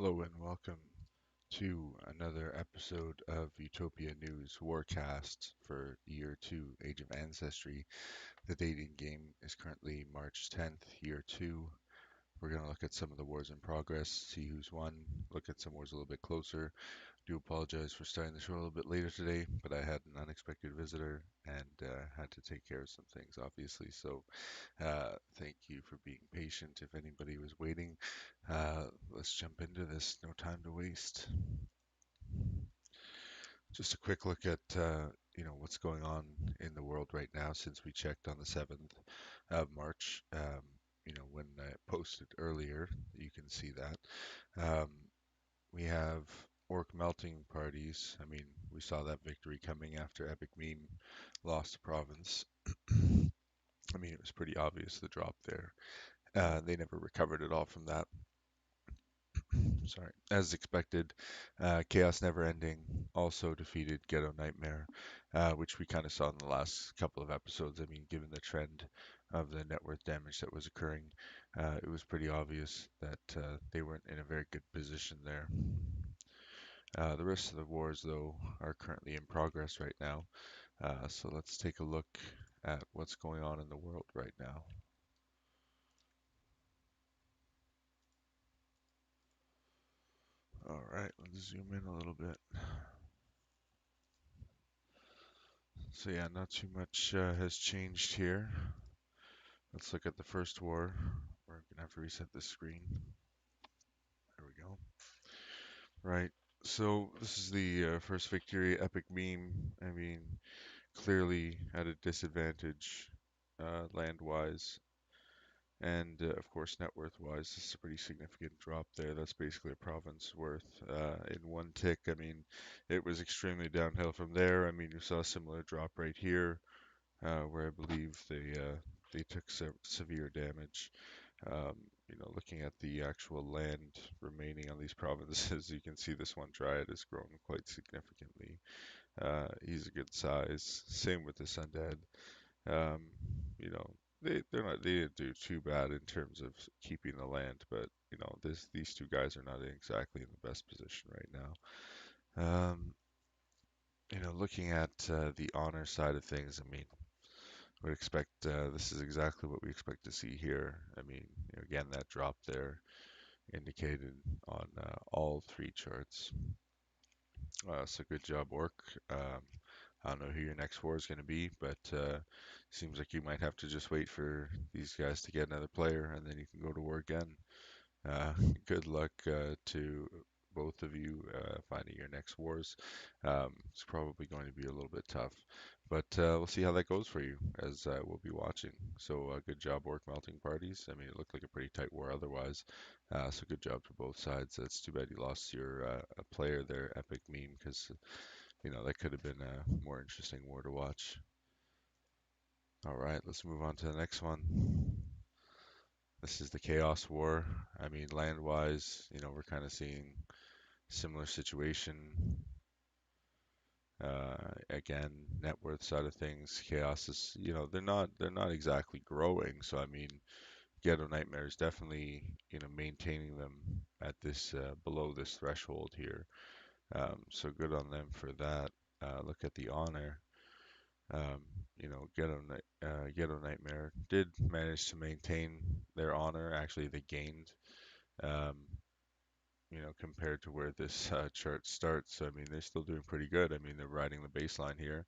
Hello and welcome to another episode of Utopia News WARCAST for Year 2, Age of Ancestry. The date in game is currently March 10th, Year 2. We're going to look at some of the wars in progress, see who's won, look at some wars a little bit closer. Do apologize for starting the show a little bit later today, but I had an unexpected visitor and had to take care of some things, obviously. So thank you for being patient. If anybody was waiting, let's jump into this. No time to waste. Just a quick look at what's going on in the world right now since we checked on the 7th of March. When I posted earlier, you can see that. Um, we have orc melting parties. I mean, we saw that victory coming after Epic Meme lost the province. I mean, it was pretty obvious the drop there. They never recovered at all from that. Sorry. As expected, Chaos Neverending also defeated Ghetto Nightmare, which we kind of saw in the last couple of episodes. I mean, given the trend of the net worth damage that was occurring, it was pretty obvious that they weren't in a very good position there. The rest of the wars, though, are currently in progress right now. So let's take a look at what's going on in the world right now. All right, let's zoom in a little bit. So yeah, not too much has changed here. Let's look at the first war. We're gonna have to reset the screen. There we go. Right. So this is the first victory. Epic Meme. I mean, clearly at a disadvantage, land-wise, and of course net worth-wise. This is a pretty significant drop there. That's basically a province worth in one tick. I mean, it was extremely downhill from there. I mean, you saw a similar drop right here, where I believe they took severe damage. Um, looking at the actual land remaining on these provinces, you can see this one triad has grown quite significantly. He's a good size. Same with this undead. Um, you know, they didn't do too bad in terms of keeping the land, but these two guys are not exactly in the best position right now. Looking at the honor side of things, I mean, would expect this is exactly what we expect to see here. I mean, again, that drop there indicated on all three charts. So good job, Orc. I don't know who your next war is going to be, but seems like you might have to just wait for these guys to get another player, and then you can go to war again. Uh, good luck to both of you finding your next wars. It's probably going to be a little bit tough, but we'll see how that goes for you as we'll be watching. So good job, Orc melting parties. I mean, it looked like a pretty tight war otherwise. So good job to both sides. It's too bad you lost your player there, Epic Meme, because that could have been a more interesting war to watch. All right, let's move on to the next one. This is the Chaos War. I mean, land-wise, we're kind of seeing similar situation. Again, net worth side of things, Chaos is, they're not exactly growing. So I mean, Ghetto Nightmare is definitely, maintaining them at this below this threshold here. So good on them for that. Look at the honor. Um, Ghetto Nightmare did manage to maintain their honor. Actually, they gained. Um, compared to where this chart starts. So, I mean, they're still doing pretty good. I mean, they're riding the baseline here.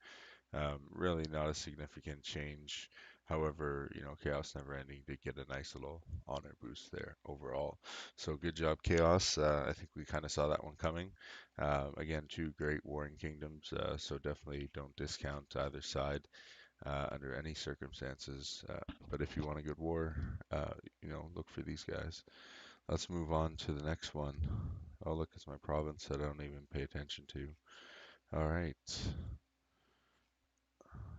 Really not a significant change. However, Chaos Neverending did get a nice little honor boost there overall. So good job, Chaos. I think we kind of saw that one coming. Again, two great warring kingdoms, so definitely don't discount either side under any circumstances. But if you want a good war, look for these guys. Let's move on to the next one. Oh, look, it's my province that I don't even pay attention to. All right.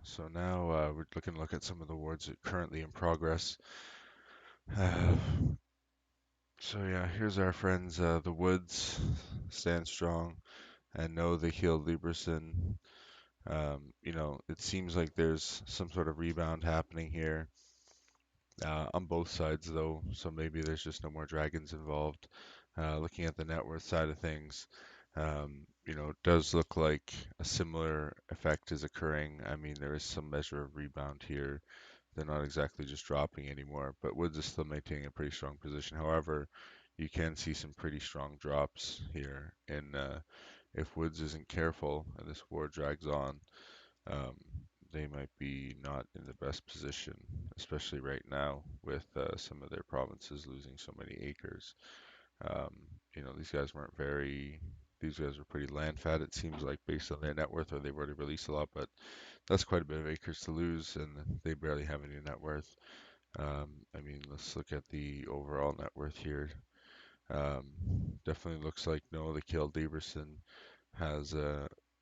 So now we're looking to look at some of the wards currently in progress. Uh, so yeah, here's our friends, the Woods. Stand strong and know they healed Liberason. It seems like there's some sort of rebound happening here on both sides, though. So maybe there's just no more dragons involved. Looking at the net worth side of things, it does look like a similar effect is occurring. I mean, there is some measure of rebound here. They're not exactly just dropping anymore, but Woods is still maintaining a pretty strong position. However, you can see some pretty strong drops here. And if Woods isn't careful and this war drags on, um, they might be not in the best position, especially right now with some of their provinces losing so many acres. Um, these guys weren't very. These guys were pretty land fat, it seems like, based on their net worth, or they've already released a lot, but that's quite a bit of acres to lose, and they barely have any net worth. I mean, let's look at the overall net worth here. Um, Definitely looks like no, the kill Deberson has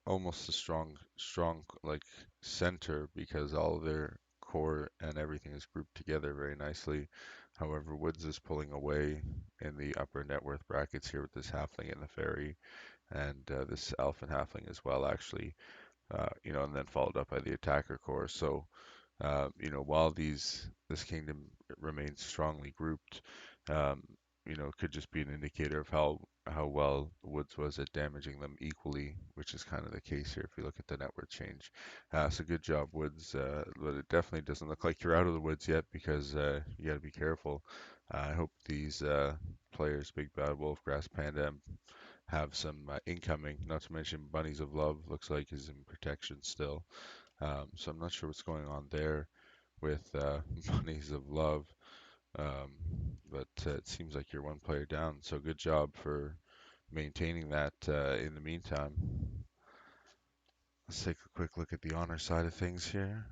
almost a strong like center because all of their core and everything is grouped together very nicely. However, Woods is pulling away in the upper net worth brackets here with this halfling and the fairy, and this elf and halfling as well, actually. And then followed up by the attacker core. So while this kingdom remains strongly grouped, um, it could just be an indicator of how well Woods was at damaging them equally, which is kind of the case here if you look at the net worth change. So good job, Woods. But it definitely doesn't look like you're out of the woods yet because you got to be careful. I hope these players, Big Bad Wolf, Grass Panda, have some incoming. Not to mention Bunnies of Love looks like is in protection still. So I'm not sure what's going on there with Bunnies of Love, um, but it seems like you're one player down. So good job for maintaining that in the meantime. Let's take a quick look at the honor side of things here.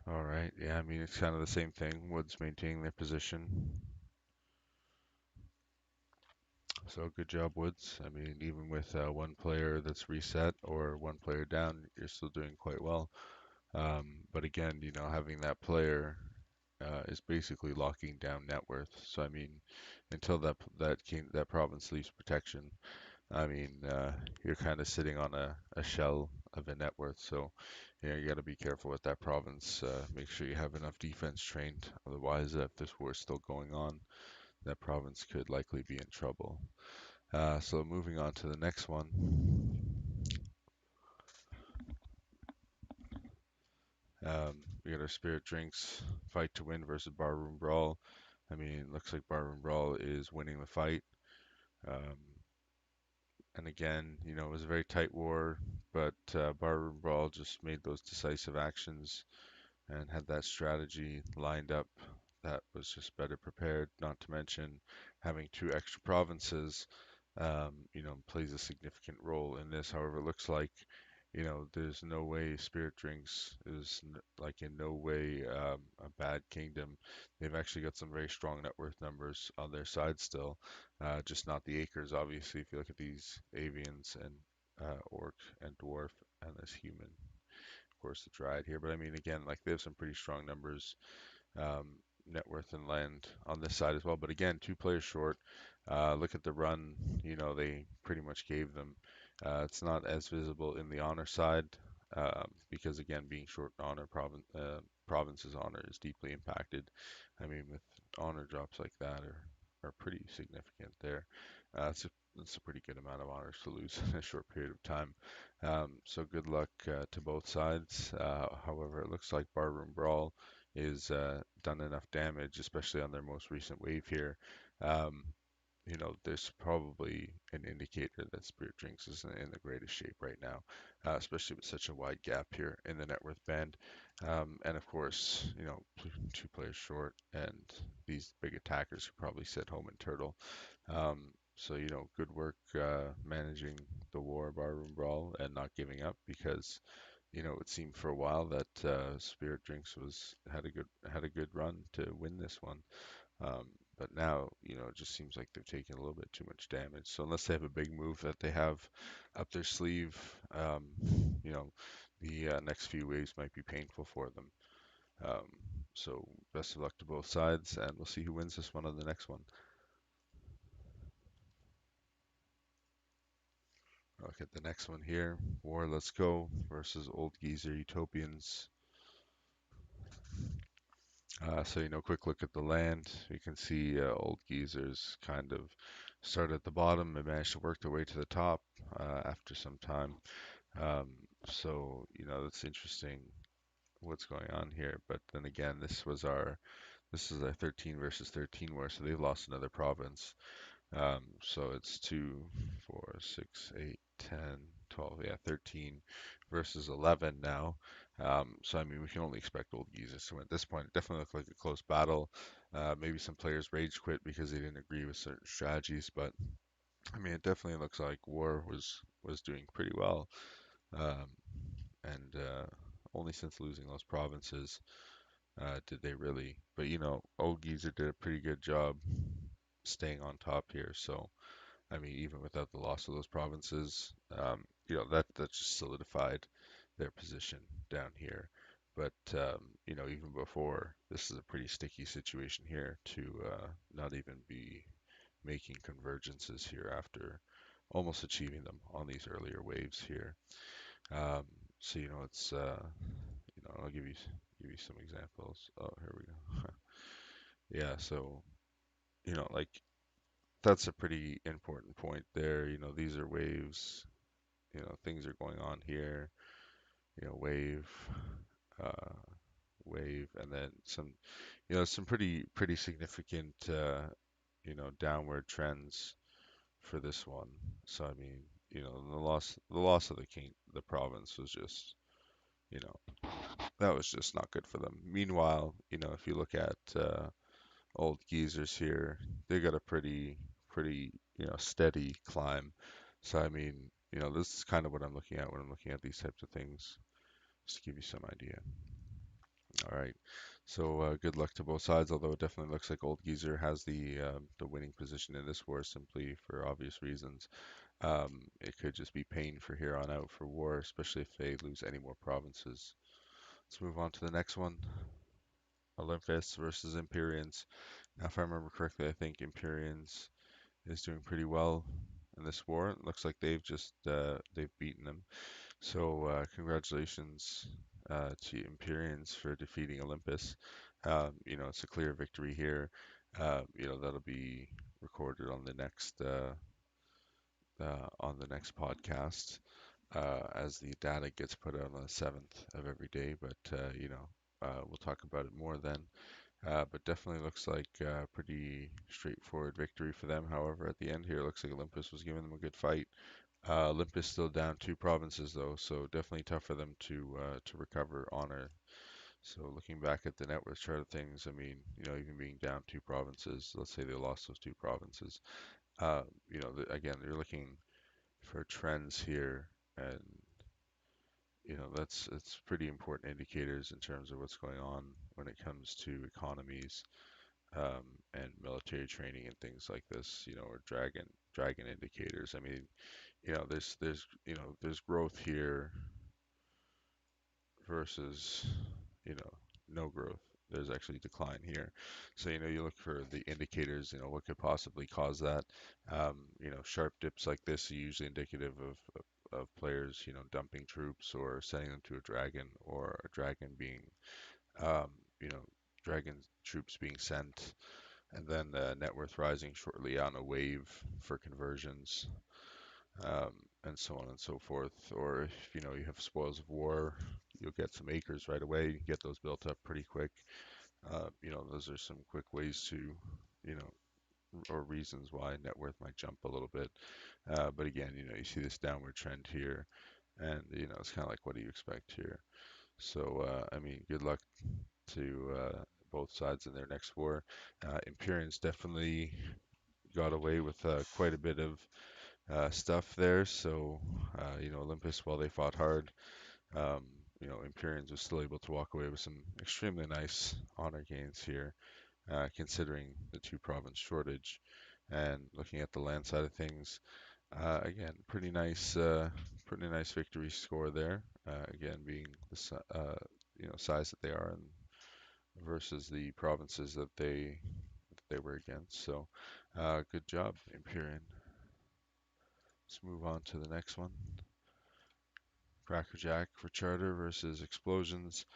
All right, yeah, I mean, it's kind of the same thing. Woods maintaining their position. So good job, Woods. I mean, even with one player that's reset or one player down, you're still doing quite well. But again, having that player is basically locking down net worth. So I mean, until that province leaves protection, I mean, you're kind of sitting on a shell of a net worth. So you got to be careful with that province. Make sure you have enough defense trained. Otherwise, if this war is still going on, that province could likely be in trouble. So moving on to the next one. We got our Spirit Drinks Fight to Win versus Barroom Brawl. I mean, it looks like Barroom Brawl is winning the fight. Um, and again, it was a very tight war, but Barroom Brawl just made those decisive actions and had that strategy lined up that was just better prepared. Not to mention having two extra provinces, plays a significant role in this. However, it looks like, there's no way Spirit Drinks is like in no way a bad kingdom. They've actually got some very strong net worth numbers on their side still, just not the acres. Obviously, if you look at these avians and orc and dwarf and this human, of course, the Dryad here. But I mean, again, like they have some pretty strong numbers, um, net worth and land on this side as well. But again, two players short. Look at the run, they pretty much gave them. It's not as visible in the honor side because, again, being short in honor, province's honor is deeply impacted. I mean, with honor drops like that are pretty significant there. It's a pretty good amount of honors to lose in a short period of time. So good luck to both sides. However, it looks like Barroom Brawl is done enough damage, especially on their most recent wave here. Um, there's probably an indicator that Spirit Drinks isn't in the greatest shape right now, especially with such a wide gap here in the net worth band. And of course, two players short, and these big attackers who probably sit home and turtle. So, good work managing the war Barroom Brawl and not giving up because it seemed for a while that Spirit Drinks had a good run to win this one. Um, but now, it just seems like they're taking a little bit too much damage. So unless they have a big move that they have up their sleeve, you know, the next few waves might be painful for them. Um, so best of luck to both sides, and we'll see who wins this one on the next one. Look at the next one here. War Let's Go versus OldGeezer Utopians. Quick look at the land. You can see old geezers kind of start at the bottom and manage to work their way to the top after some time. Um, that's interesting what's going on here. But then again, this is a 13 versus 13 war, so they've lost another province. So it's 2, 4, 6, 8, 10, 12, yeah, 13 versus 11 now. I mean, we can only expect old geezers to win at this point. It definitely looked like a close battle. Maybe some players rage quit because they didn't agree with certain strategies, but I mean, it definitely looks like War was doing pretty well. Um, and Only since losing those provinces did they really. But old geezer did a pretty good job staying on top here. So. I mean, even without the loss of those provinces, that just solidified their position down here. But even before, this is a pretty sticky situation here to not even be making convergences here after almost achieving them on these earlier waves here. Um, it's I'll give you some examples. Oh, here we go. Yeah, so like that's a pretty important point there. These are waves. Things are going on here. Wave, uh, wave, and then some pretty significant, downward trends for this one. So I mean, the loss of the province was just, that was just not good for them. Meanwhile, if you look at old geezers here, they got a pretty steady climb. So I mean, this is kind of what I'm looking at when I'm looking at these types of things, just to give you some idea. All right. Good luck to both sides, although it definitely looks like old geezer has the winning position in this war simply for obvious reasons. It could just be pain for here on out for war, especially if they lose any more provinces. Let's move on to the next one. Olympus versus Empyreans. Now, if I remember correctly, I think Empyreans is doing pretty well in this war. It looks like they've beaten them. Congratulations to Empyreans for defeating Olympus. It's a clear victory here. That'll be recorded on the next podcast as the data gets put out on the 7th of every day. But we'll talk about it more then. But definitely looks like a pretty straightforward victory for them. However, at the end here, it looks like Olympus was giving them a good fight. Olympus still down 2 provinces though, so definitely tough for them to recover honor. So looking back at the net worth chart of things, I mean, even being down 2 provinces, let's say they lost those 2 provinces. Again, they're looking for trends here, and that's it's pretty important indicators in terms of what's going on when it comes to economies and military training and things like this. Or dragon indicators. I mean, there's growth here versus no growth. There's actually decline here. So you look for the indicators. What could possibly cause that. Sharp dips like this are usually indicative of players dumping troops or sending them to a dragon, or a dragon being um, you know dragon troops being sent, and then net worth rising shortly on a wave for conversions, um, and so on and so forth. Or if you have spoils of war, you'll get some acres right away. You can get those built up pretty quick. Those are some quick ways to, you know, or reasons why net worth might jump a little bit. But again, you see this downward trend here, and it's kind of like, what do you expect here? I mean, good luck to both sides in their next war. Empyreans definitely got away with quite a bit of stuff there. Olympus, while they fought hard, um, Empyreans was still able to walk away with some extremely nice honor gains here, considering the 2 province shortage. And looking at the land side of things, again, pretty nice victory score there. Again, being size that they are, and versus the provinces that they were against. Good job, Empyrean. Let's move on to the next one. Crackerjack for Charter versus Explosions.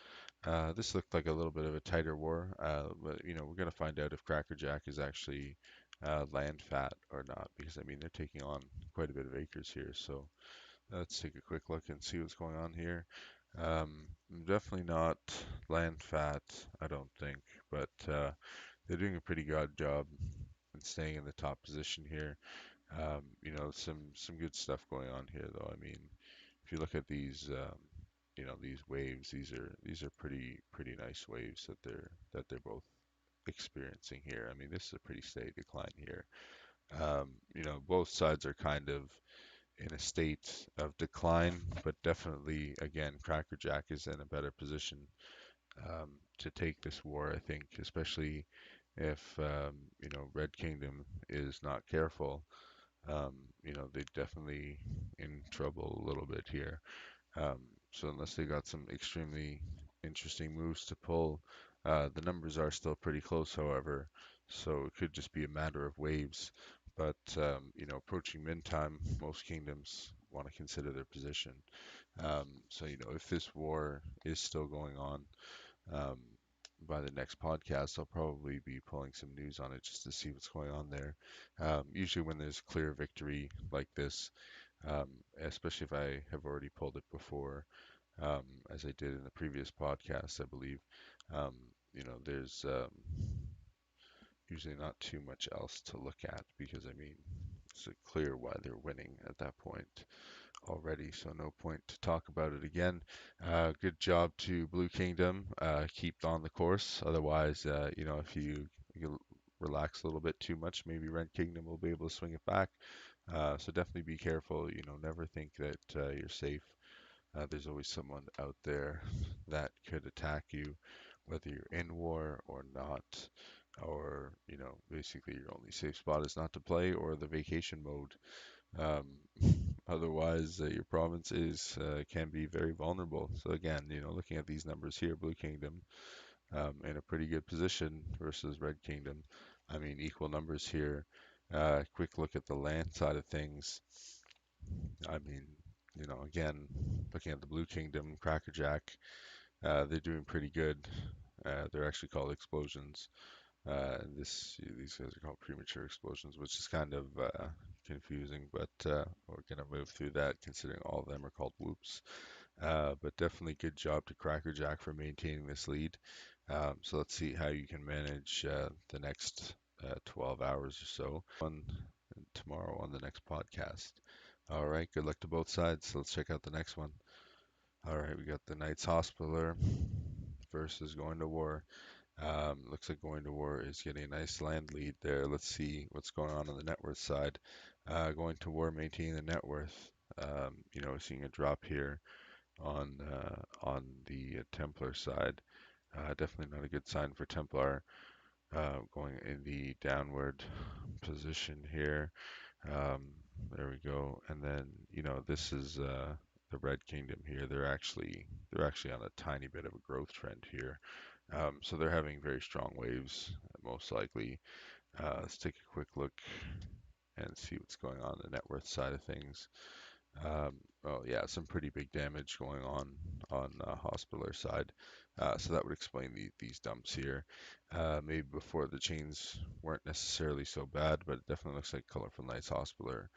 This looked like a little bit of a tighter war, but we're gonna find out if Crackerjack is actually land fat or not, because I mean they're taking on quite a bit of acres here. So let's take a quick look and see what's going on here. Definitely not land fat, I don't think, but they're doing a pretty good job in staying in the top position here. Some good stuff going on here, though. I mean, if you look at these, these waves, these are pretty nice waves that they're both experiencing here. I mean, this is a pretty steady decline here. Both sides are kind of in a state of decline, but definitely, again, Crackerjack is in a better position to take this war, I think, especially if Red Kingdom is not careful. They're definitely in trouble a little bit here. Um, so unless they got some extremely interesting moves to pull, the numbers are still pretty close, however. So it could just be a matter of waves. But approaching min time, most kingdoms want to consider their position. So if this war is still going on, um, by the next podcast, I'll probably be pulling some news on it just to see what's going on there. Usually, when there's clear victory like this, um, especially if I have already pulled it before, as I did in the previous podcast, I believe, um, there's usually not too much else to look at because, I mean, it's clear why they're winning at that point already, so no point to talk about it again. Good job to Blue Kingdom. Keep on the course. Otherwise, if you relax a little bit too much, maybe Red Kingdom will be able to swing it back. So definitely be careful. Never think that you're safe. There's always someone out there that could attack you, whether you're in war or not. Or, basically your only safe spot is not to play or the vacation mode. Um, Otherwise, your province is can be very vulnerable. So again, looking at these numbers here, Blue Kingdom in a pretty good position versus Red Kingdom. I mean, equal numbers here. Quick look at the land side of things. I mean, again, looking at the Blue Kingdom, Crackerjack, they're doing pretty good. They're actually called explosions. These guys are called premature explosions, which is kind of confusing, but we're gonna move through that considering all of them are called whoops. But definitely good job to Crackerjack for maintaining this lead. So let's see how you can manage the next 12 hours or so on tomorrow on the next podcast. All right, good luck to both sides. So let's check out the next one. All right, we got the Knights Hospitaller versus Going to War. Looks like Going to War is getting a nice land lead there. Let's see what's going on the net worth side. Going to War maintaining the net worth. Seeing a drop here on the Templar side. Definitely not a good sign for Templar. Going in the downward position here. Um, there we go. And then this is the Red Kingdom here. They're actually on a tiny bit of a growth trend here. So they're having very strong waves, most likely. Let's take a quick look and see what's going on the net worth side of things. Well, yeah, some pretty big damage going on Hospitaller side. So that would explain these dumps here. Maybe before the chains weren't necessarily so bad, but it definitely looks like Colorful Knights Hospitaller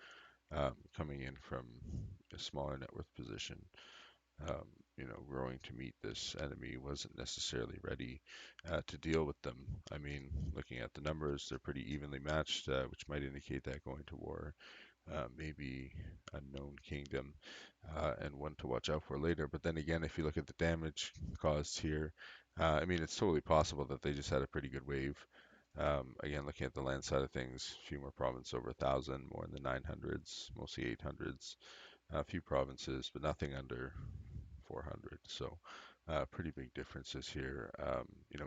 coming in from a smaller net worth position. um, growing to meet this enemy wasn't necessarily ready to deal with them. I mean, looking at the numbers, they're pretty evenly matched, which might indicate that Going to War maybe a known kingdom and one to watch out for later. But then again, if you look at the damage caused here, I mean, it's totally possible that they just had a pretty good wave. Again, looking at the land side of things, a few more provinces over 1,000, more in the 900s, mostly 800s, a few provinces, but nothing under 400. So pretty big differences here.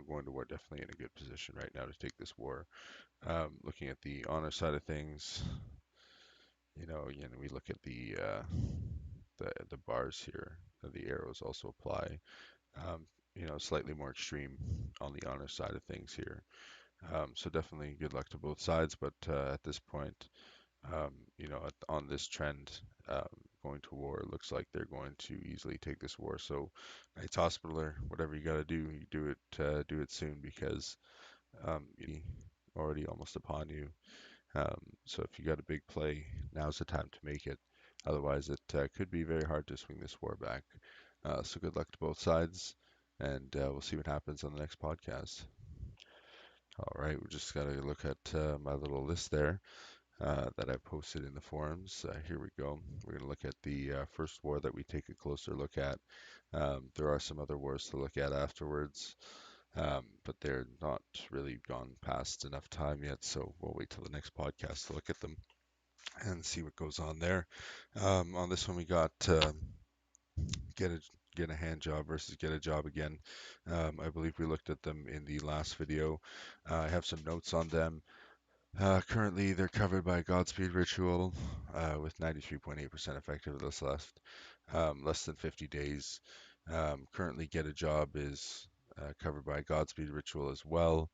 Going to War definitely in a good position right now to take this war. Looking at the honor side of things, again, we look at the bars here. The arrows also apply. Um, slightly more extreme on the honor side of things here. So definitely good luck to both sides. But at this point, on this trend, um, going to war. It looks like they're going to easily take this war. So, Knights Hospitaller, whatever you got to do, you do it soon because it's already almost upon you. So if you got a big play, now's the time to make it. Otherwise, it could be very hard to swing this war back. So good luck to both sides, and we'll see what happens on the next podcast. All right, we just got to look at my little list there that I posted in the forums. Here we go. We're going to look at the first war that we take a closer look at. There are some other wars to look at afterwards, but they're not really gone past enough time yet, so we'll wait till the next podcast to look at them and see what goes on there. On this one, we got get a get a hand job versus get a job again. I believe we looked at them in the last video. I have some notes on them. Currently, they're covered by Godspeed Ritual with 93.8% effectiveness left, less than 50 days. Currently, Get a Job is covered by Godspeed Ritual as well,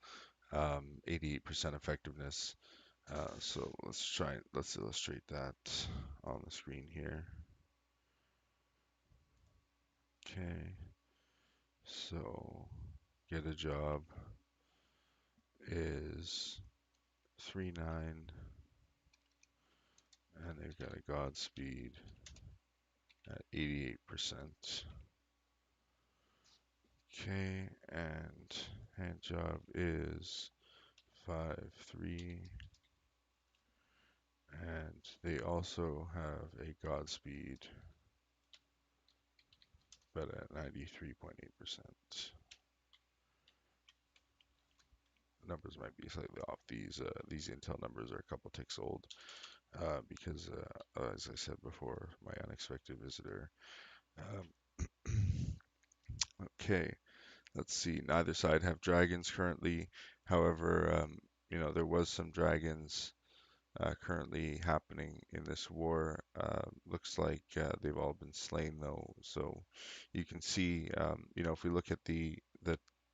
88% effectiveness. So let's illustrate that on the screen here. Okay, so Get a Job is 3.9, and they've got a Godspeed at 88%. Okay, and hand job is 5.3, and they also have a Godspeed, but at 93.8%. Numbers might be slightly off. These Intel numbers are a couple ticks old because, as I said before, my unexpected visitor. Okay, let's see. Neither side have dragons currently. However, there was some dragons currently happening in this war. Looks like they've all been slain though. So you can see, if we look at the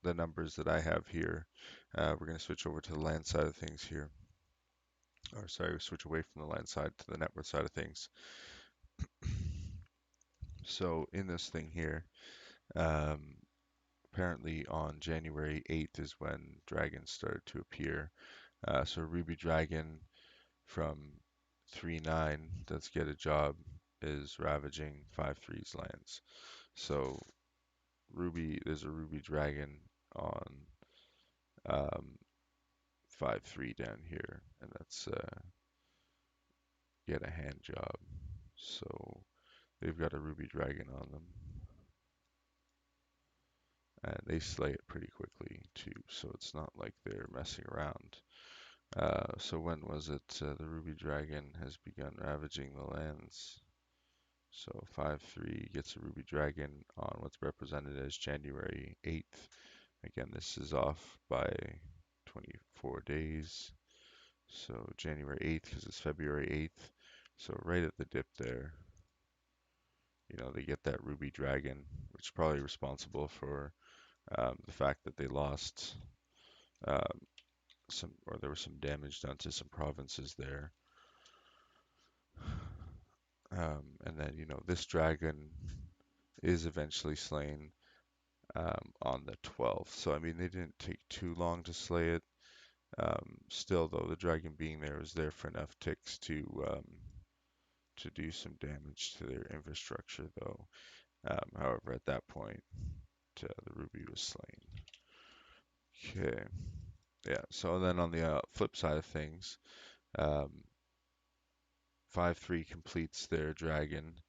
numbers that I have here, we're going to switch over to the land side of things here. Or sorry, switch away from the land side to the net worth side of things. So in this thing here, apparently on January 8th is when dragons started to appear. So Ruby Dragon from 3.9, let's get a job, is ravaging 5.3's lands. So there's a Ruby Dragon on 5.3 down here, and that's get a hand job. So they've got a Ruby Dragon on them, and they slay it pretty quickly too. So it's not like they're messing around. So when was it? The Ruby Dragon has begun ravaging the lands. So 5.3 gets a Ruby Dragon on what's represented as January 8th. Again, this is off by 24 days. So January 8th because it's February 8th. So right at the dip there, they get that Ruby Dragon, which is probably responsible for the fact that they lost there was some damage done to some provinces there. And then, this dragon is eventually slain on the 12th. So, I mean, they didn't take too long to slay it. Still, though, the dragon being there was there for enough ticks to do some damage to their infrastructure, though. However, at that point, the ruby was slain. Okay. Yeah, so then on the flip side of things, 5.3 completes their dragon,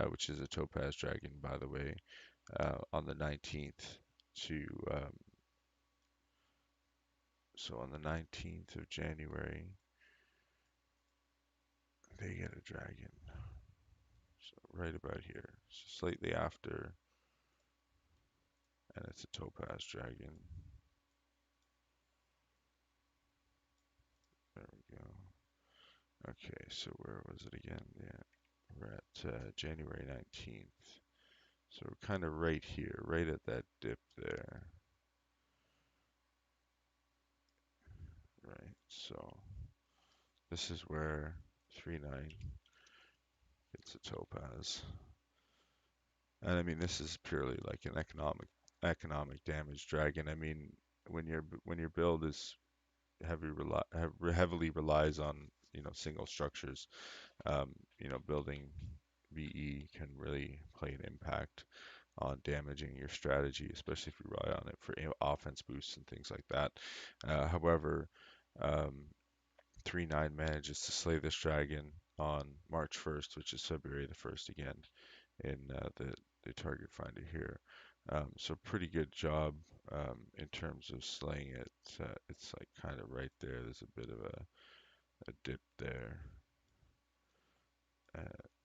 which is a topaz dragon, by the way, on the 19th to so on the 19th of January, they get a dragon. So right about here, so slightly after, and it's a topaz dragon. There we go. Okay, so where was it again? Yeah, we're at January 19th. So we're kind of right here, right at that dip there. Right, so this is where 3.9 it's a topaz. And I mean, this is purely like an economic damage dragon. I mean, when your build is heavily relies on single structures, building VE can really play an impact on damaging your strategy, especially if you rely on it for offense boosts and things like that. However, um, 3-9 manages to slay this dragon on March 1st, which is February the 1st again in the target finder here. So pretty good job in terms of slaying it. It's like kind of right there. There's a bit of a dip there.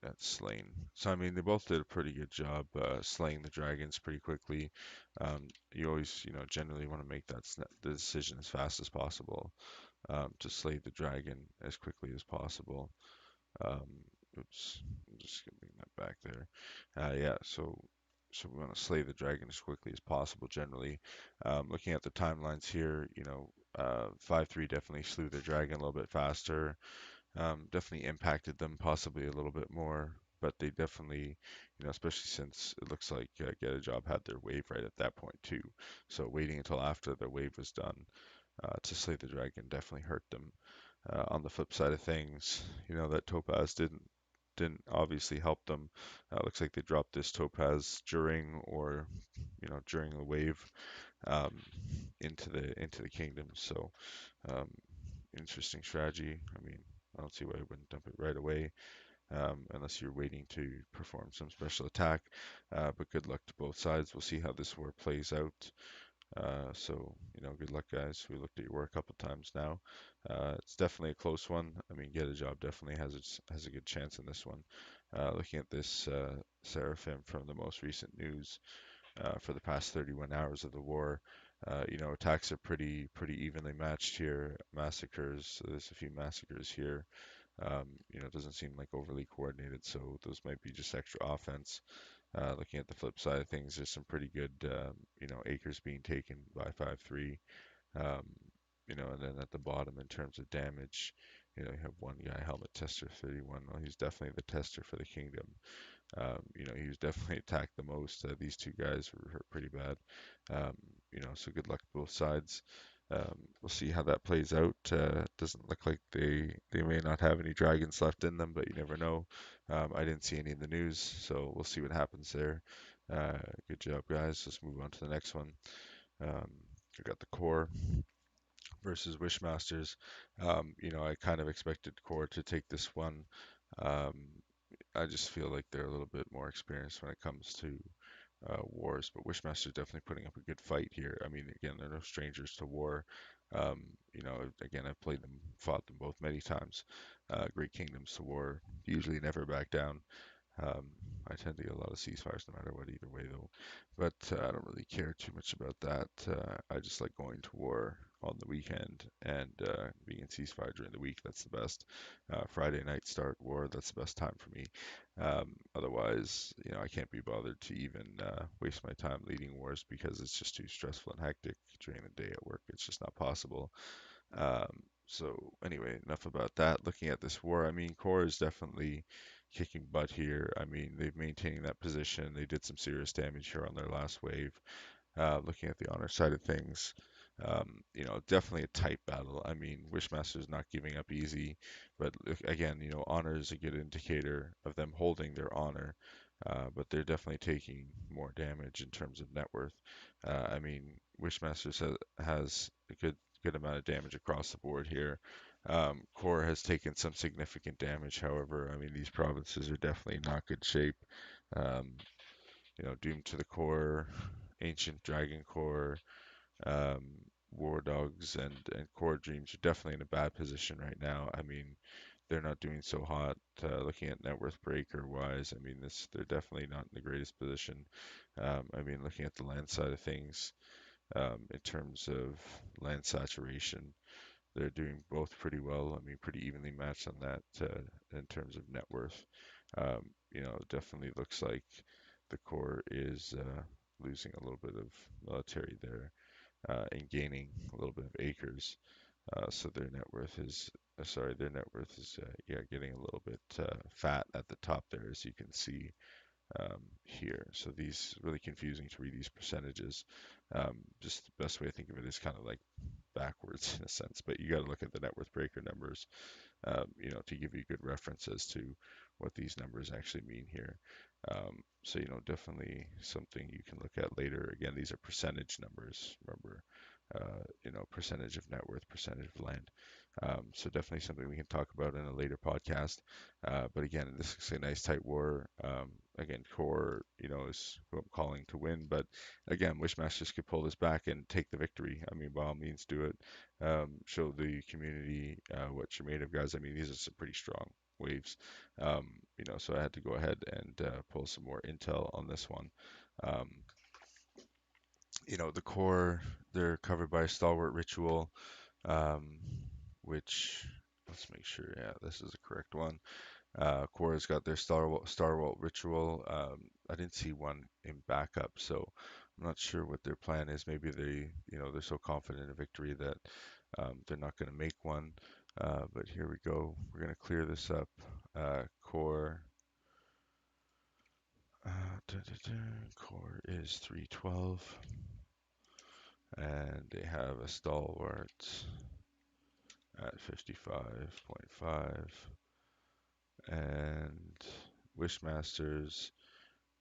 That's slain. So I mean, they both did a pretty good job slaying the dragons pretty quickly. You always, generally want to make the decision as fast as possible to slay the dragon as quickly as possible. Um, oops, I'm just gonna bring that back there. Yeah, so we want to slay the dragon as quickly as possible. Generally, looking at the timelines here, 5-3 definitely slew the dragon a little bit faster. Definitely impacted them possibly a little bit more, but they definitely, especially since it looks like Ghetto had their wave right at that point too. So waiting until after their wave was done to slay the dragon definitely hurt them. On the flip side of things, that Topaz didn't obviously help them. Looks like they dropped this Topaz during the wave um, into the kingdom. So um, interesting strategy. I mean, I don't see why I wouldn't dump it right away, unless you're waiting to perform some special attack. But good luck to both sides. We'll see how this war plays out. Good luck, guys. We looked at your war a couple times now. It's definitely a close one. I mean, Get a Job definitely has a good chance in this one. Looking at this Seraphim from the most recent news for the past 31 hours of the war, attacks are pretty evenly matched here. Massacres, there's a few massacres here. It doesn't seem like overly coordinated, so those might be just extra offense. Looking at the flip side of things, there's some pretty good, acres being taken by 5-3. Um, and then at the bottom, in terms of damage, you have one guy, Helmet Tester 31. Well, he's definitely the tester for the kingdom. He was definitely attacked the most. These two guys were hurt pretty bad. So good luck to both sides. We'll see how that plays out. Doesn't look like they may not have any dragons left in them, but you never know. I didn't see any in the news, so we'll see what happens there. Good job, guys. Let's move on to the next one. We got the core versus Wishmasters. I kind of expected core to take this one. Um, I just feel like they're a little bit more experienced when it comes to wars, but Wishmaster's definitely putting up a good fight here. I mean, again, they're no strangers to war. Again, I've played them, fought them both many times. Great kingdoms to war, usually never back down. Um, I tend to get a lot of ceasefires no matter what, either way though. But I don't really care too much about that. I just like going to war on the weekend and being in ceasefire during the week. That's the best. Friday night start war. That's the best time for me. Otherwise, I can't be bothered to even waste my time leading wars because it's just too stressful and hectic during the day at work. It's just not possible. So anyway, enough about that. Looking at this war, I mean, Core is definitely kicking butt here. I mean, they've maintained that position. They did some serious damage here on their last wave. Looking at the honor side of things, definitely a tight battle. I mean, Wishmaster's not giving up easy, but again, honor is a good indicator of them holding their honor. But they're definitely taking more damage in terms of net worth. I mean, Wishmasters has a good amount of damage across the board here. Core has taken some significant damage, however. I mean, these provinces are definitely not good shape. Um, Doom to the Core, Ancient Dragon Core, um, War Dogs, and Core Dreams are definitely in a bad position right now. I mean, they're not doing so hot. Looking at net worth breaker wise, I mean, they're definitely not in the greatest position. I mean, looking at the land side of things, in terms of land saturation, they're doing both pretty well. I mean, pretty evenly matched on that in terms of net worth. Definitely looks like the core is losing a little bit of military there and gaining a little bit of acres. So their net worth is, sorry, their net worth is, yeah, getting a little bit fat at the top there, as you can see here. So these really confusing to read these percentages. Just the best way to think of it is kind of like backwards in a sense, but you got to look at the net worth breaker numbers, to give you good reference as to what these numbers actually mean here. So, definitely something you can look at later. Again, these are percentage numbers, remember, percentage of net worth, percentage of land. So definitely something we can talk about in a later podcast. But again, this is a nice tight war. Again, core, is who I'm calling to win. But again, Wishmasters could pull this back and take the victory. I mean, by all means, do it. Show the community what you're made of, guys. I mean, these are some pretty strong waves. So I had to go ahead and pull some more intel on this one. Um, the core, they're covered by a stalwart ritual, um, which, let's make sure, yeah, this is the correct one. Core's got their Starwalt ritual. I didn't see one in backup, so I'm not sure what their plan is. Maybe they're so confident in victory that they're not going to make one. But here we go. We're going to clear this up. Core. Core is 312, and they have a stalwart at 55.5, and Wishmasters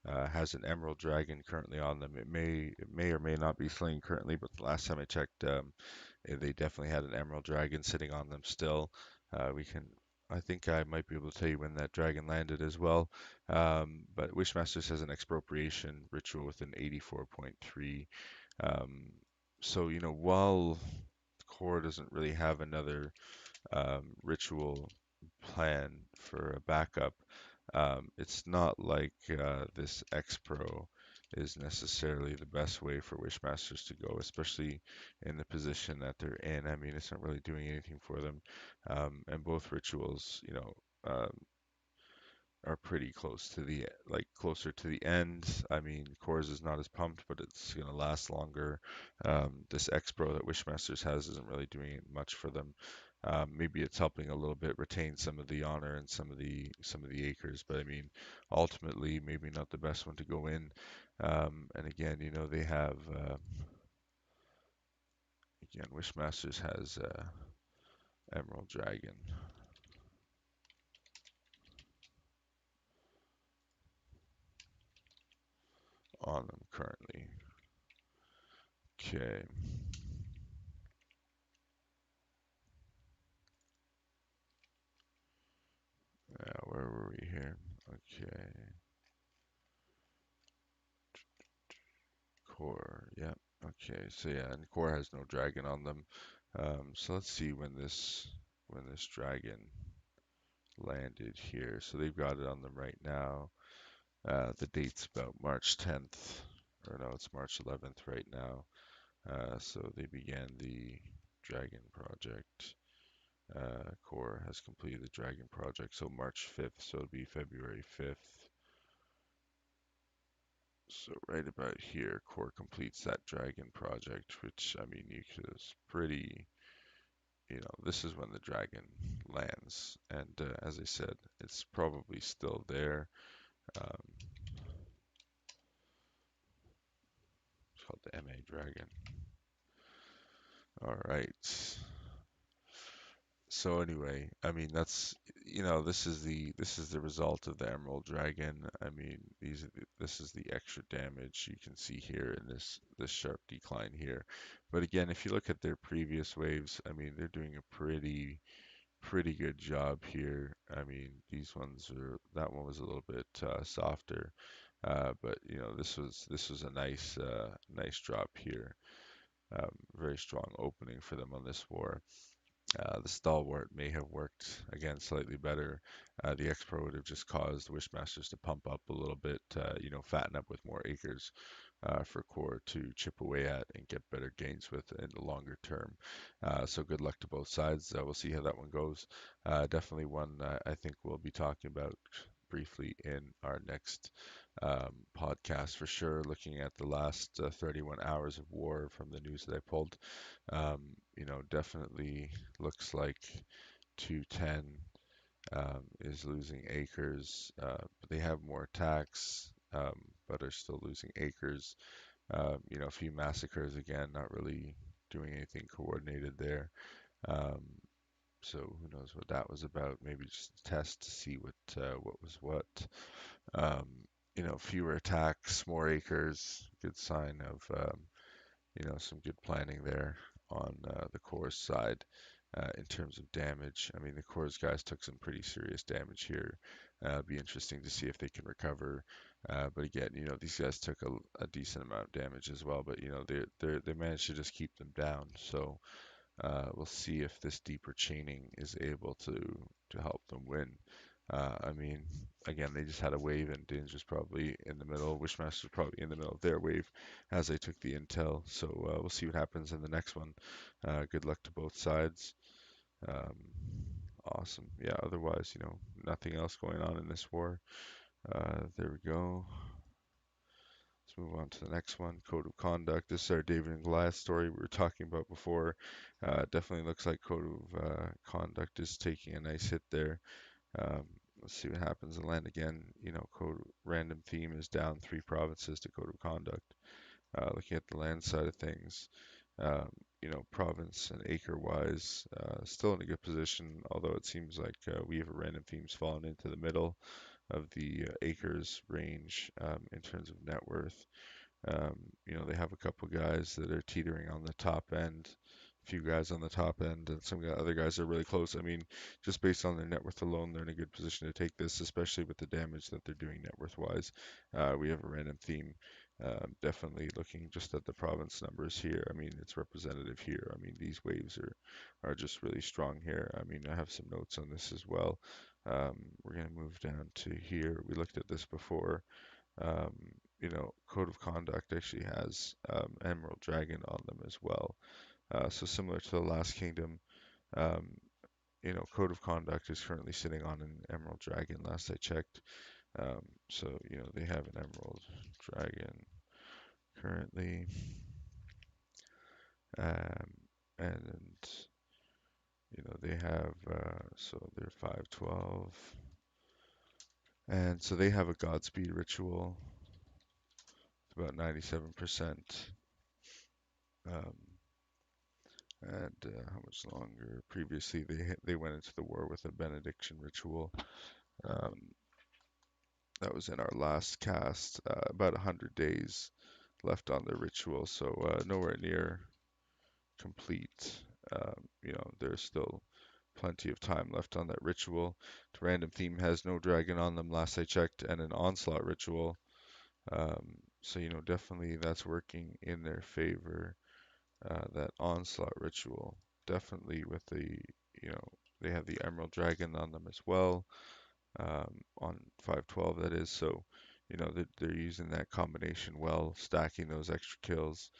has an Emerald Dragon currently on them. It may or may not be slain currently, but the last time I checked, they definitely had an Emerald Dragon sitting on them still. I think I might be able to tell you when that dragon landed as well. But Wishmasters has an expropriation ritual with an 84.3. Um, so, while Core doesn't really have another ritual plan for a backup, it's not like this X Pro is necessarily the best way for Wishmasters to go, especially in the position that they're in. I mean, it's not really doing anything for them. And both rituals, are pretty close to closer to the end. I mean, Coors is not as pumped, but it's gonna last longer. This X Pro that Wishmasters has isn't really doing much for them. Maybe it's helping a little bit retain some of the honor and some of the acres, but I mean, ultimately, maybe not the best one to go in. And again, they have again, Wishmasters has Emerald Dragon on them currently. Okay. Where were we here? Okay. Core, yeah. Okay, so yeah, and Core has no dragon on them. So let's see when this dragon landed here. So they've got it on them right now. The date's about March 10th, or no, it's March 11th right now. So they began the dragon project. Core has completed the dragon project, so March 5th, so it'll be February 5th. So right about here, Core completes that dragon project, which I mean, is pretty, this is when the dragon lands. And as I said, it's probably still there. Um, it's called the MA Dragon. All right. So anyway, I mean this is the result of the Emerald Dragon. I mean this is the extra damage you can see here in this sharp decline here. But again, if you look at their previous waves, I mean they're doing a pretty good job here. I mean that one was a little bit softer, but this was a nice drop here. Very strong opening for them on this war. The stalwart may have worked again slightly better. The X-Pro would have just caused Wishmasters to pump up a little bit, fatten up with more acres for Core to chip away at and get better gains with in the longer term. So good luck to both sides. We'll see how that one goes. Definitely one I think we'll be talking about briefly in our next podcast for sure, looking at the last 31 hours of war from the news that I pulled. Definitely looks like 210 is losing acres, but they have more attacks, but are still losing acres. A few massacres again, not really doing anything coordinated there. Um, so who knows what that was about? Maybe just a test to see what was what. Um, Fewer attacks, more acres, good sign of some good planning there on the core's side in terms of damage. I mean, the core's guys took some pretty serious damage here. It'll be interesting to see if they can recover. But again, these guys took a decent amount of damage as well. But they managed to just keep them down. So we'll see if this deeper chaining is able to help them win. I mean, again, they just had a wave, and Dinge probably in the middle. Wishmasters probably in the middle of their wave as they took the intel. So we'll see what happens in the next one. Good luck to both sides. Um, awesome. Yeah. Otherwise, nothing else going on in this war. There we go. Let's move on to the next one. Code of conduct. This is our David and Goliath story we were talking about before. Definitely looks like code of conduct is taking a nice hit there. Um, let's see what happens in land again. Code random theme is down 3 provinces to code of conduct. Looking at the land side of things, province and acre wise, still in a good position, although it seems like we have a random themes fallen into the middle of the acres range in terms of net worth. Um, they have a couple guys that are teetering on the top end, a few guys on the top end, and some other guys are really close. I mean, just based on their net worth alone, they're in a good position to take this, especially with the damage that they're doing net worth wise. We have a random theme. Definitely looking just at the province numbers here. I mean, it's representative here. I mean, these waves are just really strong here. I mean, I have some notes on this as well. We're going to move down to here. We looked at this before. Um, Code of Conduct actually has Emerald Dragon on them as well. So similar to the Last Kingdom, um, Code of Conduct is currently sitting on an Emerald Dragon, last I checked. They have an Emerald Dragon currently. Um, and, they have, so they're 512. And so they have a Godspeed ritual, about 97%. Um, and how much longer? Previously, they went into the war with a benediction ritual. Um, that was in our last cast. About 100 days left on their ritual, so nowhere near complete. There's still plenty of time left on that ritual. The random theme has no dragon on them, last I checked, and an onslaught ritual. Definitely that's working in their favor. That onslaught ritual, definitely with you know, they have the Emerald Dragon on them as well, on 512 that is. So, they're using that combination well, stacking those extra kills.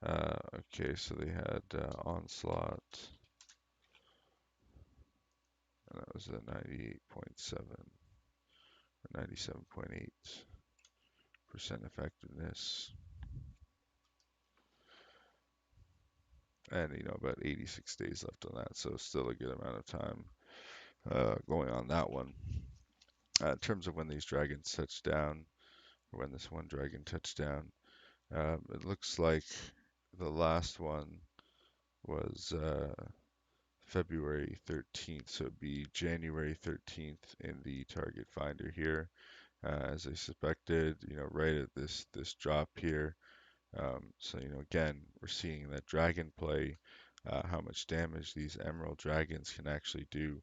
Okay, so they had onslaught, and that was a 98.7 or 97.8% effectiveness. And about 86 days left on that, so still a good amount of time going on that one. In terms of when these dragons touch down, or when this one dragon touched down, it looks like the last one was February 13th, so it'd be January 13th in the target finder here, as I suspected, right at this drop here. Again, we're seeing that dragon play, how much damage these emerald dragons can actually do.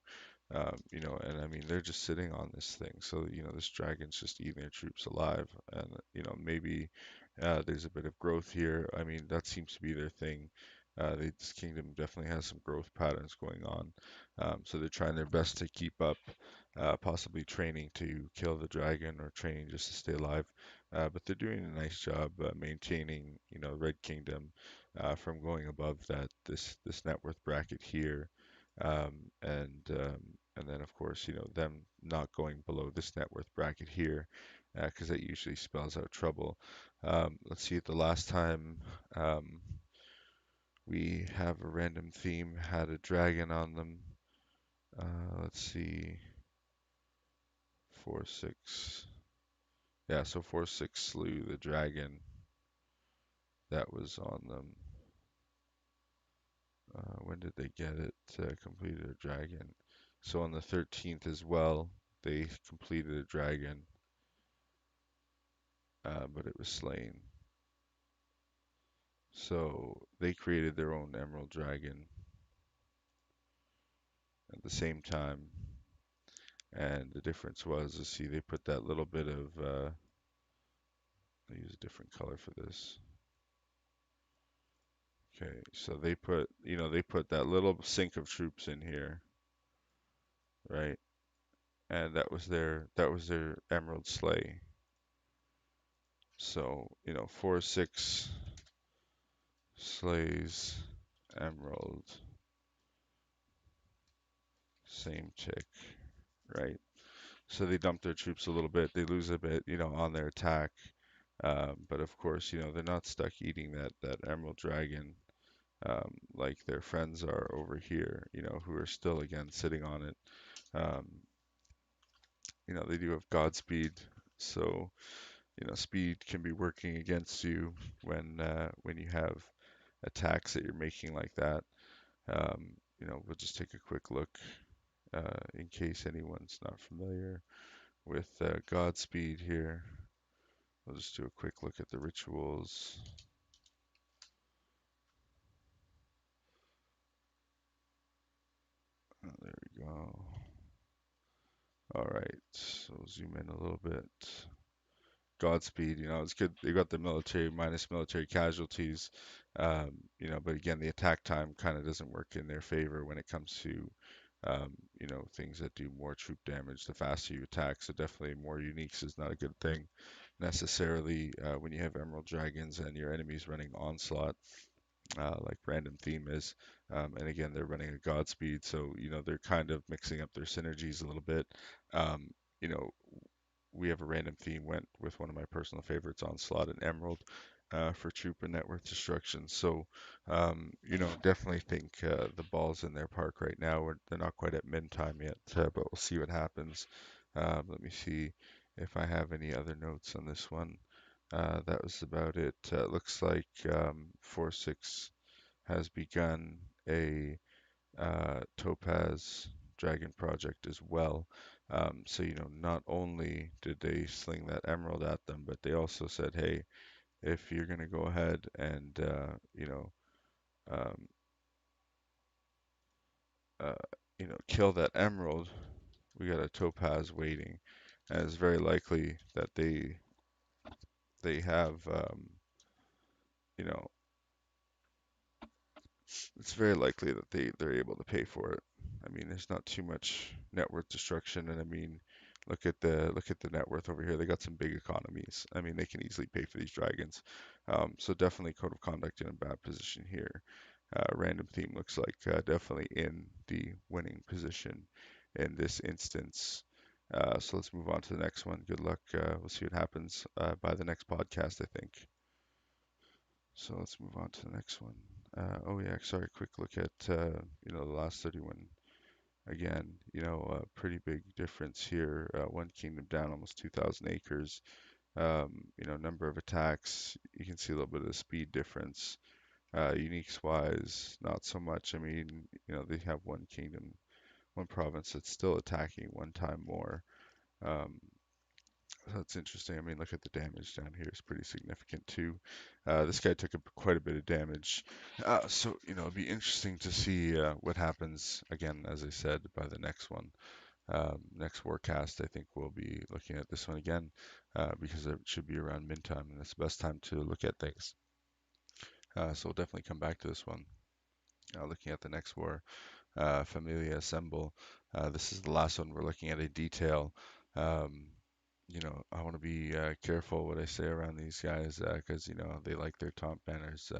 And I mean, they're just sitting on this thing. So, this dragon's just eating their troops alive. And, maybe there's a bit of growth here. I mean, that seems to be their thing. This kingdom definitely has some growth patterns going on. So they're trying their best to keep up, possibly training to kill the dragon or training just to stay alive. But they're doing a nice job maintaining, Red Kingdom from going above this net worth bracket here. Um, and um, and then of course, them not going below this net worth bracket here. because that usually spells out trouble. Let's see, the last time um, we have a random theme had a dragon on them. Let's see, 4-6. Yeah, so 4-6 slew the dragon that was on them. When did they get it? Completed a dragon. So on the 13th as well, they completed a dragon, but it was slain. So they created their own emerald dragon at the same time. And the difference was, let's see, they put that little bit of, I'll use a different color for this. Okay, so they put, they put that little sink of troops in here, right? And that was their emerald sleigh. So, 4-6 slays emerald, same tick, right? So they dump their troops a little bit. They lose a bit, on their attack. But of course, they're not stuck eating that emerald dragon like their friends are over here, who are still again sitting on it. Um, they do have Godspeed, so speed can be working against you when you have attacks that you're making like that. We'll just take a quick look in case anyone's not familiar with Godspeed here. We'll just do a quick look at the rituals. There we go. All right, so zoom in a little bit. Godspeed, it's good. They got the military minus military casualties, but again, the attack time kind of doesn't work in their favor when it comes to, things that do more troop damage the faster you attack. So definitely more uniques is not a good thing necessarily when you have Emerald Dragons and your enemies running Onslaught, like Random Theme is. And again, they're running a Godspeed, so they're kind of mixing up their synergies a little bit. Um, you know, we have a random theme went with one of my personal favorites, Onslaught and Emerald, for troop and network destruction. So, definitely think the ball's in their park right now. They're not quite at min time yet, but we'll see what happens. Let me see if I have any other notes on this one. That was about it. Looks like 4-6 has begun a Topaz Dragon project as well. So, not only did they sling that emerald at them, but they also said, hey, if you're going to go ahead and, um, uh, kill that emerald, we got a topaz waiting. And it's very likely that they have, you know, it's very likely that they're able to pay for it. I mean, there's not too much net worth destruction, and I mean, look at the net worth over here. They got some big economies. I mean, they can easily pay for these dragons. So definitely code of conduct in a bad position here. Random theme looks like definitely in the winning position in this instance. So let's move on to the next one. Good luck. We'll see what happens by the next podcast, I think. So let's move on to the next one. Oh yeah, sorry, quick look at the last 31 again. Pretty big difference here. One kingdom down, almost 2,000 acres. Number of attacks. You can see a little bit of the speed difference. Uniques wise, not so much. I mean, they have one kingdom, one province that's still attacking one time more. Um, That's interesting. I mean, look at the damage down here. It's pretty significant too. This guy took quite a bit of damage. So, it'd be interesting to see what happens again, as I said, by the next one. Next Warcast, I think we'll be looking at this one again because it should be around min time, and it's the best time to look at things. So we'll definitely come back to this one. Looking at the next war, Familia Assemble. This is the last one we're looking at in detail. Um, I want to be careful what I say around these guys because they like their taunt banners.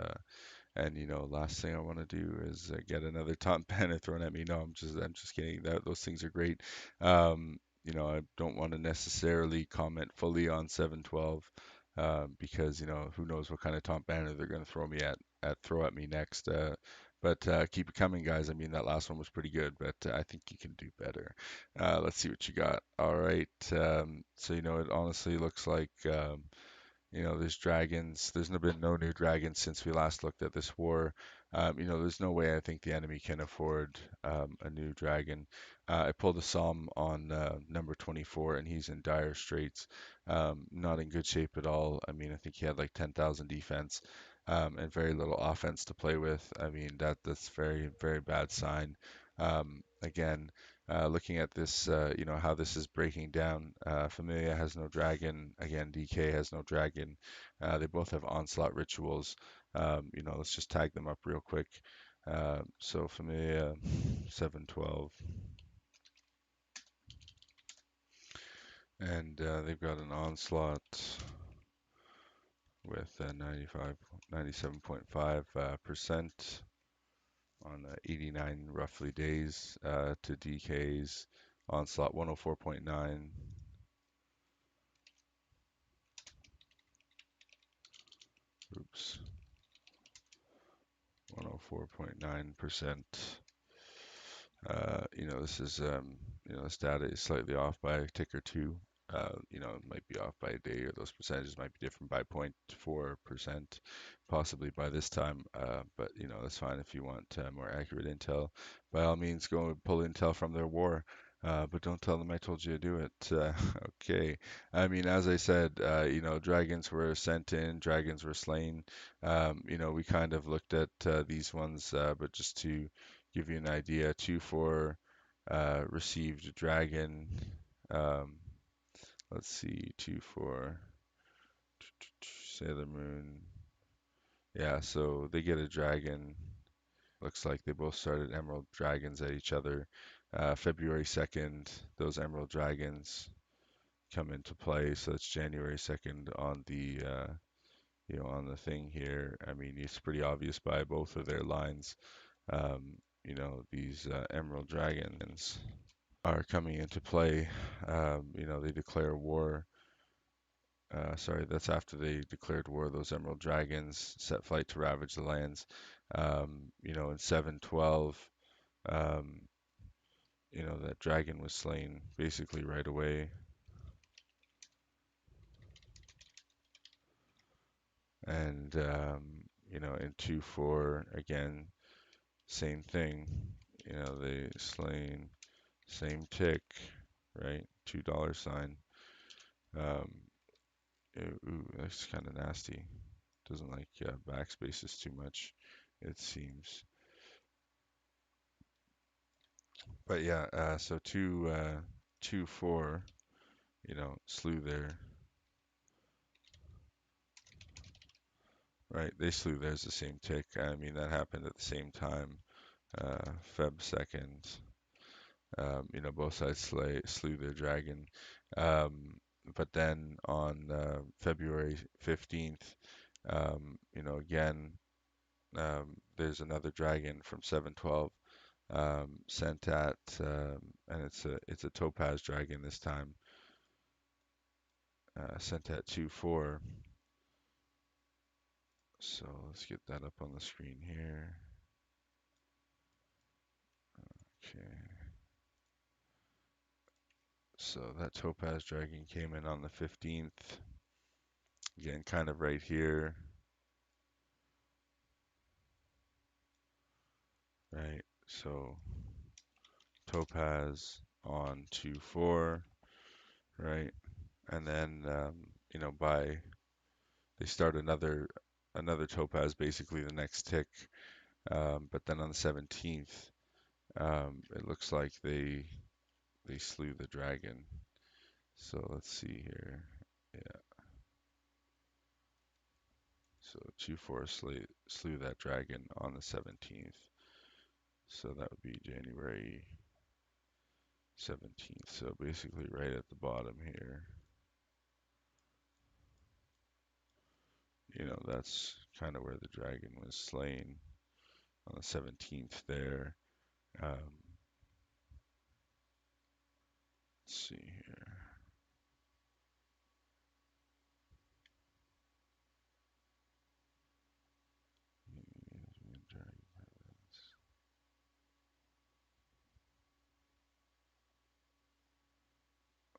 And last thing I want to do is get another taunt banner thrown at me. No, I'm just kidding. Those things are great. Um, I don't want to necessarily comment fully on 712 because who knows what kind of top banner they're going to throw at me next. But keep it coming, guys. I mean, that last one was pretty good, but I think you can do better. Let's see what you got. All right. So it honestly looks like there's dragons. Been no new dragons since we last looked at this war. There's no way I think the enemy can afford a new dragon. I pulled a Psalm on number 24, and he's in dire straits. Not in good shape at all. I mean, I think he had like 10,000 defense and very little offense to play with. I mean, that's very, very bad sign. Again, looking at this, how this is breaking down. Familia has no dragon. Again, DK has no dragon. They both have onslaught rituals. Let's just tag them up real quick. So Familia 712, and they've got an onslaught with 97.5% on 89 roughly days to DK's onslaught 104.9. Oops, 104.9%. This is, this data is slightly off by a tick or two. It might be off by a day, or those percentages might be different by 0.4%, possibly by this time. But that's fine if you want more accurate intel. By all means, go and pull intel from their war. But don't tell them I told you to do it. Okay. I mean, as I said, dragons were sent in, dragons were slain. We kind of looked at these ones, but just to give you an idea, 2-4 received a dragon. Um, let's see, 2-4 Sailor Moon. Yeah, so they get a dragon. Looks like they both started Emerald Dragons at each other. February 2nd, those Emerald Dragons come into play. So it's January 2nd on the thing here. I mean, it's pretty obvious by both of their lines. These Emerald Dragons are coming into play. They declare war. Sorry, that's after they declared war. Those Emerald Dragons set flight to ravage the lands. In 712, um, that dragon was slain basically right away. And, in 2-4, again, same thing. They slain, same tick, right? $2 sign. Um, Ooh, that's kind of nasty. Doesn't like backspaces too much, it seems. But yeah, so 2-4, slew there. Right, they slew theirs the same tick. I mean, that happened at the same time. Feb 2nd. Both sides slew their dragon. But then on February 15th, again, there's another dragon from 712 sent at, and it's a topaz dragon this time, sent at 2-4. So let's get that up on the screen here. Okay. So that topaz dragon came in on the 15th. Again, kind of right here. Right. So topaz on 2-4. Right. And then, they start another topaz basically the next tick. But then on the 17th, it looks like they slew the dragon. So let's see here. Yeah. So 2-4 slew that dragon on the 17th. So that would be January 17th. So basically right at the bottom here. That's kind of where the dragon was slain on the 17th there. Um, see here.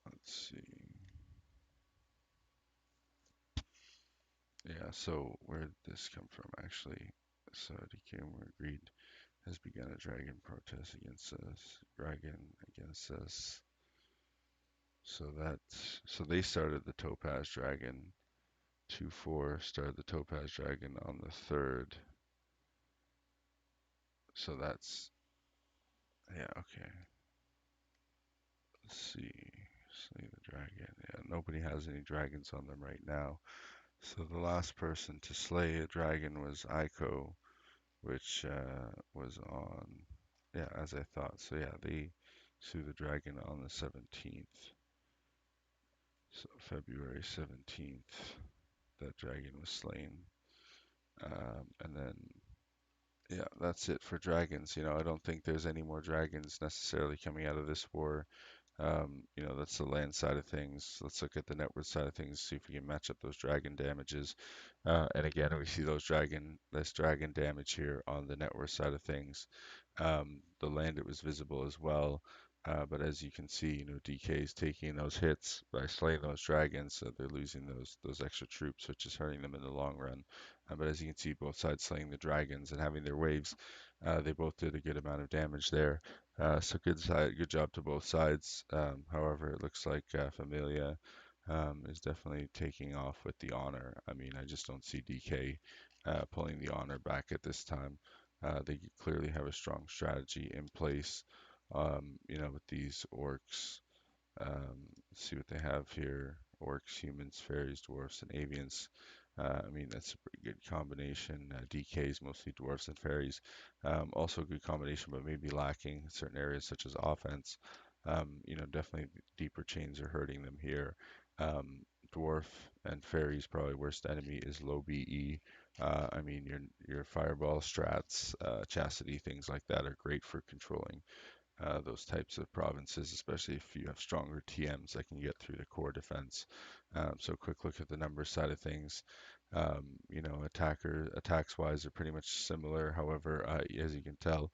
Let's see. Yeah, so where did this come from actually? So DK agreed has begun a dragon protest against us. Dragon against us. So they started the Topaz Dragon. 2-4 started the Topaz Dragon on the 3rd. So that's yeah, okay. Let's see. Slay the dragon. Yeah, nobody has any dragons on them right now. So the last person to slay a dragon was Aiko, which was on, yeah, as I thought. So yeah, they slew the dragon on the 17th. So February 17th, that dragon was slain. And then, yeah, that's it for dragons. I don't think there's any more dragons necessarily coming out of this war. That's the land side of things. Let's look at the network side of things, see if we can match up those dragon damages. And again, we see this dragon damage here on the network side of things. The land, it was visible as well. But as you can see, DK is taking those hits by slaying those dragons, so they're losing those extra troops, which is hurting them in the long run. But as you can see, both sides slaying the dragons and having their waves, they both did a good amount of damage there. So good job to both sides. However, it looks like Familia is definitely taking off with the honor. I mean, I just don't see DK pulling the honor back at this time. They clearly have a strong strategy in place, with these orcs. See what they have here. Orcs, humans, fairies, dwarfs, and avians. I mean, that's a pretty good combination. DKs, mostly dwarfs and fairies. Also a good combination, but maybe lacking in certain areas such as offense. Definitely deeper chains are hurting them here. Um, Dwarf and fairies, probably worst enemy is low BE. I mean, your fireball strats, chastity, things like that are great for controlling those types of provinces, especially if you have stronger TMs that can get through the core defense. So quick look at the numbers side of things. Attacks wise are pretty much similar. However, as you can tell,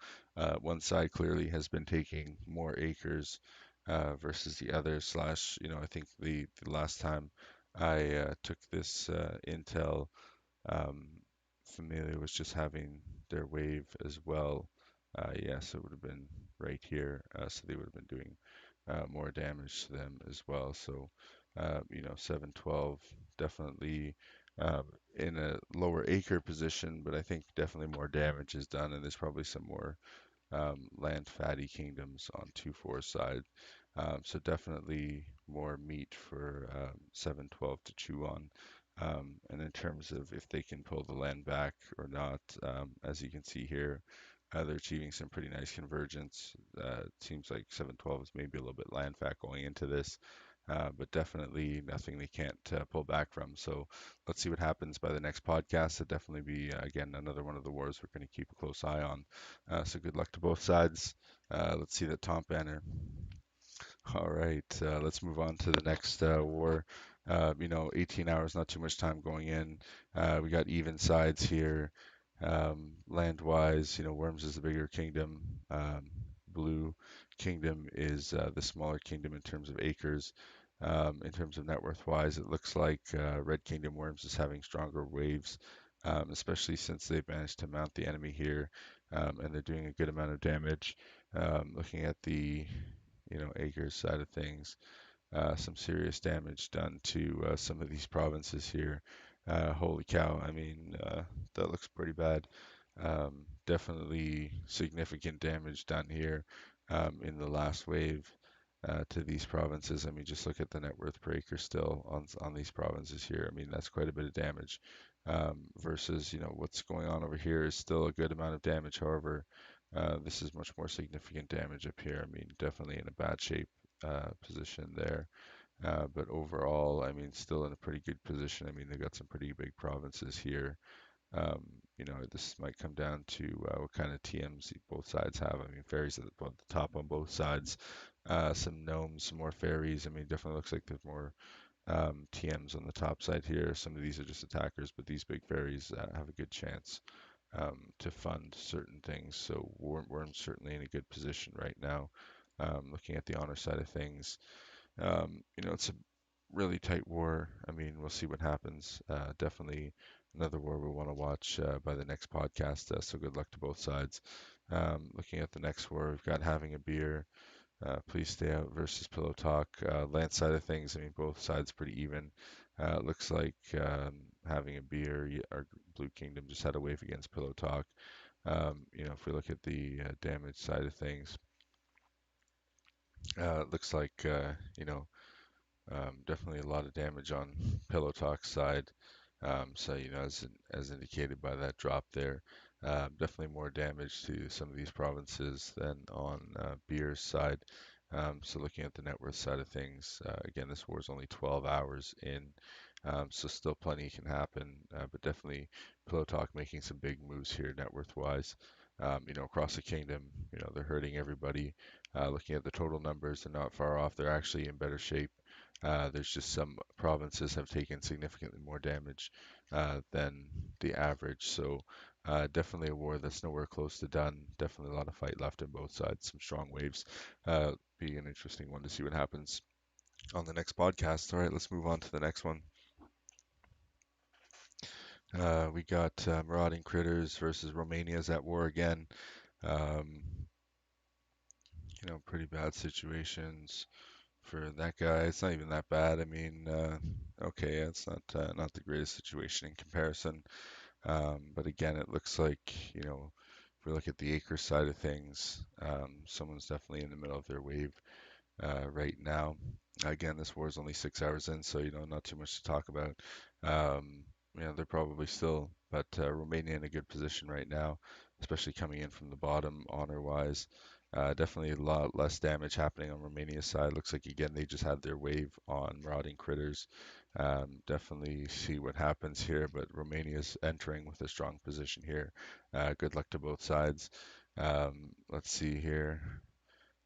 one side clearly has been taking more acres versus the other. Slash, I think the last time I took this intel, um, Familia was just having their wave as well. Yes, it would have been right here, so they would have been doing more damage to them as well. So, 712 definitely in a lower acre position, but I think definitely more damage is done, and there's probably some more land fatty kingdoms on 2-4 side. So definitely more meat for 712 to chew on. And in terms of if they can pull the land back or not, as you can see here, they're achieving some pretty nice convergence. It seems like 712 is maybe a little bit land fat going into this, but definitely nothing they can't pull back from. So let's see what happens by the next podcast. It'll definitely be, again, another one of the wars we're going to keep a close eye on. So good luck to both sides. Let's see that top banner. All right, let's move on to the next war. 18 hours, not too much time going in. We got even sides here. Land-wise, Worms is the bigger kingdom. Blue Kingdom is the smaller kingdom in terms of acres. In terms of net worth-wise, it looks like Red Kingdom Worms is having stronger waves, especially since they've managed to mount the enemy here, and they're doing a good amount of damage. Looking at the acres side of things, some serious damage done to some of these provinces here. Holy cow, I mean, that looks pretty bad. Definitely significant damage done here in the last wave to these provinces. I mean, just look at the net worth per acre still on these provinces here. I mean, that's quite a bit of damage. Versus, what's going on over here is still a good amount of damage. However, this is much more significant damage up here. I mean, definitely in a bad shape position there. But overall, I mean, still in a pretty good position. I mean, they got some pretty big provinces here. This might come down to what kind of TMs both sides have. I mean, Fairies at the top on both sides. some gnomes, some more fairies. I mean, definitely looks like there's more TMs on the top side here. Some of these are just attackers, but these big fairies have a good chance to fund certain things. So we're certainly in a good position right now. Looking at the honor side of things, it's a really tight war. I mean, we'll see what happens. Definitely another war we'll want to watch by the next podcast. So good luck to both sides. Looking at the next war, we've got having a beer. Please stay out versus Pillow Talk. Lance side of things, I mean, both sides pretty even. It looks like having a beer, our Blue Kingdom just had a wave against Pillow Talk. If we look at the damage side of things, it looks like, definitely a lot of damage on Pillow Talk's side. So, as indicated by that drop there, definitely more damage to some of these provinces than on Beer's side. So, looking at the net worth side of things, again, this war is only 12 hours in, so still plenty can happen. But definitely Pillow Talk making some big moves here, net worth wise. Across the kingdom, they're hurting everybody. Looking at the total numbers, they're not far off. They're actually in better shape. There's just some provinces have taken significantly more damage than the average. So definitely a war that's nowhere close to done. Definitely a lot of fight left on both sides. Some strong waves. Be an interesting one to see what happens on the next podcast. All right, let's move on to the next one. We got Marauding Critters versus Romania's at war again. Um, pretty bad situations for that guy. It's not even that bad. I mean, okay, it's not the greatest situation in comparison. But again, it looks like, if we look at the acre side of things, someone's definitely in the middle of their wave right now. Again, this war is only 6 hours in, so not too much to talk about. They're probably still, but Romania in a good position right now, especially coming in from the bottom honor-wise. Definitely a lot less damage happening on Romania's side. Looks like again they just had their wave on marauding critters. Definitely see what happens here, but Romania's entering with a strong position here. Good luck to both sides. Let's see here.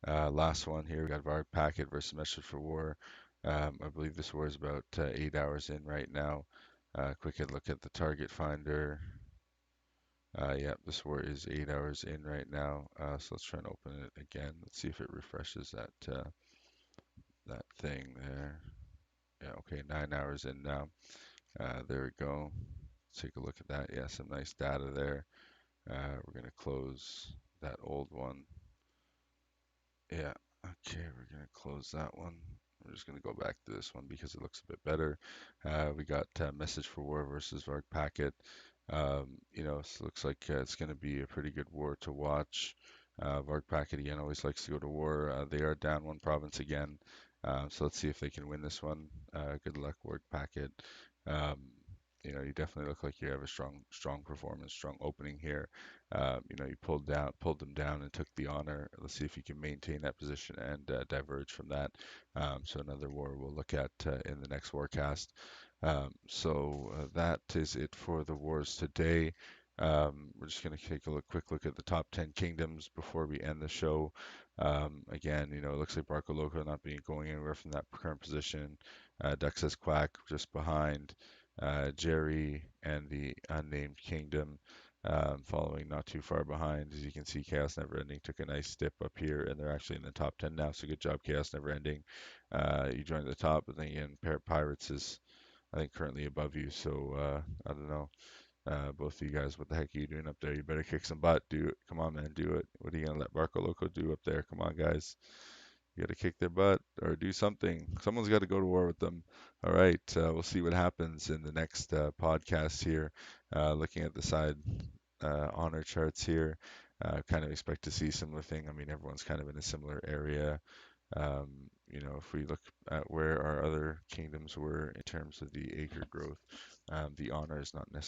Last one here, we got Varg Packet versus Message for War. I believe this war is about 8 hours in right now. Quick look at the target finder. Yeah, this war is 8 hours in right now. So let's try and open it again. Let's see if it refreshes that thing there. Yeah, okay, 9 hours in now. There we go. Let's take a look at that. Yeah, some nice data there. We're gonna close that old one. Yeah, okay, we're gonna close that one. We're just gonna go back to this one because it looks a bit better. We got Message for War versus Varg Packet. So it looks like it's gonna be a pretty good war to watch. Varg Packet again always likes to go to war. They are down one province again, so let's see if they can win this one. Good luck, Varg Packet. Um, you definitely look like you have a strong performance, strong opening here. You pulled them down and took the honor. Let's see if you can maintain that position and diverge from that. So another war we'll look at in the next WARCAST. That is it for the wars today. We're just going to take a quick look at the top 10 kingdoms before we end the show. Again, it looks like Barco Loco not being going anywhere from that current position. Duck says Quack just behind. Jerry and the unnamed kingdom following not too far behind. As you can see, Chaos Neverending took a nice dip up here, and they're actually in the top 10 now. So good job, Chaos Neverending. You joined the top, but then again, Pirates is, I think, currently above you. So I don't know. Both of you guys, what the heck are you doing up there? You better kick some butt. Do it. Come on, man. Do it. What are you gonna let Barco Loco do up there? Come on, guys. You got to kick their butt or do something. Someone's got to go to war with them. All right. We'll see what happens in the next podcast here. Looking at the side honor charts here, kind of expect to see similar thing. I mean, everyone's kind of in a similar area. If we look at where our other kingdoms were in terms of the acre growth, the honor is not necessarily